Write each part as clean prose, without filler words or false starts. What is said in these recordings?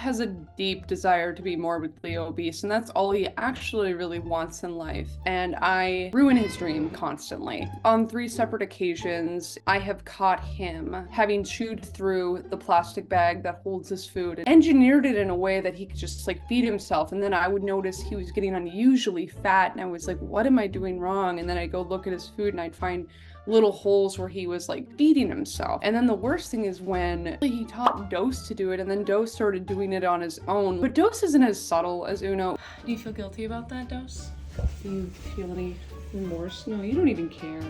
has a deep desire to be morbidly obese, and that's all he actually really wants in life. And I ruin his dream constantly. On 3 separate occasions, I have caught him having chewed through the plastic bag that holds his food and engineered it in a way that he could just like feed himself. And then I would notice he was getting unusually fat, and I was like, what am I doing wrong? And then I'd go look at his food and I'd find little holes where he was like feeding himself. And then the worst thing is when he taught Dose to do it, and then Dose started doing it on his own. But Dose isn't as subtle as Uno. Do you feel guilty about that, Dose? Do you feel any remorse? No, you don't even care.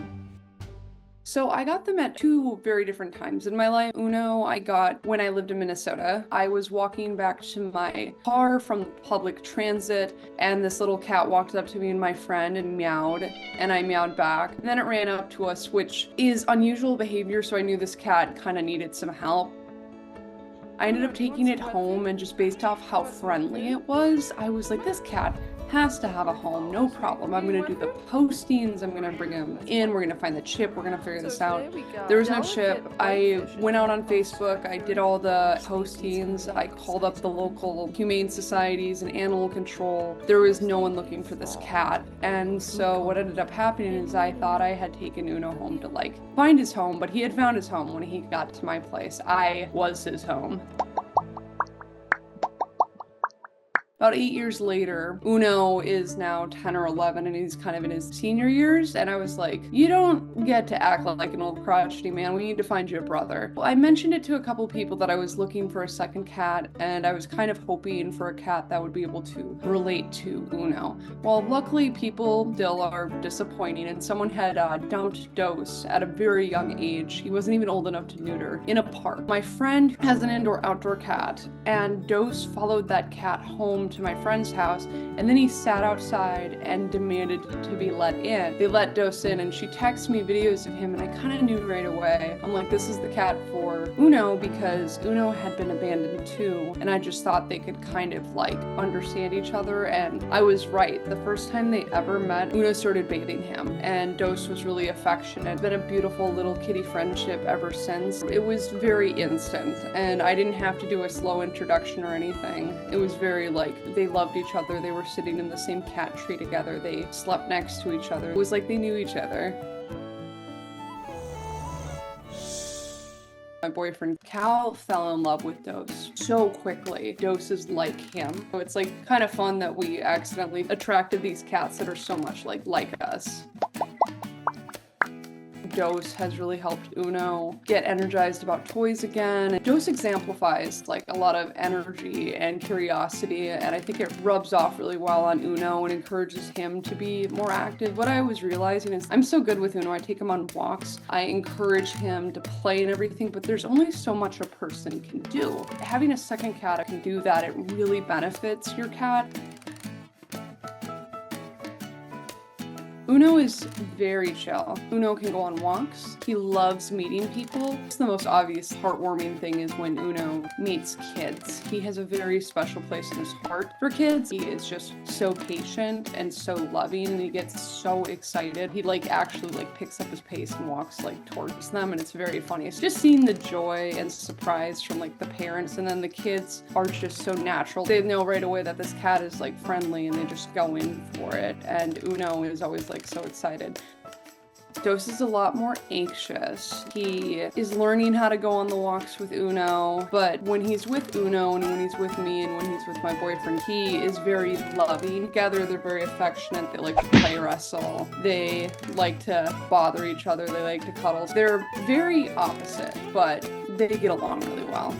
So I got them at 2 very different times in my life. Uno I got when I lived in Minnesota. I was walking back to my car from public transit, and this little cat walked up to me and my friend and meowed, and I meowed back. And then it ran up to us, which is unusual behavior, so I knew this cat kind of needed some help. I ended up taking it home, and just based off how friendly it was, I was like, this cat has to have a home, no problem. I'm gonna do the postings, I'm gonna bring him in, we're gonna find the chip, we're gonna figure this out. There was no chip. I went out on Facebook, I did all the postings, I called up the local humane societies and animal control. There was no one looking for this cat. And so what ended up happening is I thought I had taken Uno home to like find his home, but he had found his home when he got to my place. I was his home. About 8 years later, Uno is now 10 or 11, and he's kind of in his senior years, and I was like, you don't get to act like an old crotchety man, we need to find you a brother. Well, I mentioned it to a couple people that I was looking for a second cat, and I was kind of hoping for a cat that would be able to relate to Uno. Well, luckily people still are disappointing, and someone had dumped Dose at a very young age. He wasn't even old enough to neuter, in a park. My friend has an indoor-outdoor cat, and Dose followed that cat home to my friend's house, and then he sat outside and demanded to be let in. They let Dose in, and she texted me videos of him, and I kind of knew right away. I'm like, this is the cat for Uno, because Uno had been abandoned too, and I just thought they could kind of like understand each other, and I was right. The first time they ever met, Uno started bathing him, and Dose was really affectionate. It's been a beautiful little kitty friendship ever since. It was very instant, and I didn't have to do a slow introduction or anything. It was very like, they loved each other, they were sitting in the same cat tree together, they slept next to each other. It was like they knew each other. My boyfriend Cal fell in love with Dose so quickly. Dose is like him. So it's like kind of fun that we accidentally attracted these cats that are so much like us. Dose has really helped Uno get energized about toys again. Dose exemplifies like a lot of energy and curiosity, and I think it rubs off really well on Uno and encourages him to be more active. What I was realizing is I'm so good with Uno. I take him on walks, I encourage him to play and everything, but there's only so much a person can do. Having a second cat that can do that, it really benefits your cat. Uno is very chill. Uno can go on walks. He loves meeting people. It's the most obvious heartwarming thing is when Uno meets kids. He has a very special place in his heart for kids. He is just so patient and so loving, and he gets so excited. He like actually like picks up his pace and walks like towards them, and it's very funny. It's just seeing the joy and surprise from like the parents, and then the kids are just so natural. They know right away that this cat is like friendly, and they just go in for it, and Uno is always like so excited. Dose is a lot more anxious. He is learning how to go on the walks with Uno, but when he's with Uno and when he's with me and when he's with my boyfriend, he is very loving. Together, they're very affectionate. They like to play wrestle. They like to bother each other. They like to cuddle. They're very opposite, but they get along really well.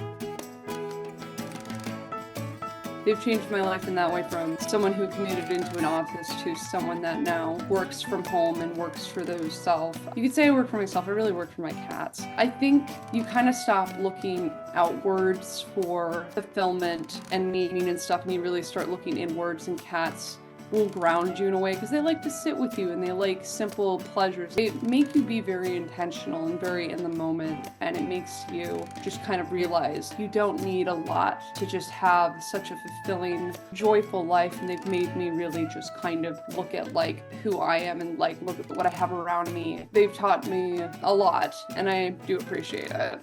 They've changed my life in that way, from someone who commuted into an office to someone that now works from home and works for themselves. You could say I work for myself, I really work for my cats. I think you kind of stop looking outwards for fulfillment and meaning and stuff, and you really start looking inwards, and cats will ground you in a way because they like to sit with you and they like simple pleasures. They make you be very intentional and very in the moment, and it makes you just kind of realize you don't need a lot to just have such a fulfilling, joyful life. And they've made me really just kind of look at like who I am and like look at what I have around me. They've taught me a lot, and I do appreciate it.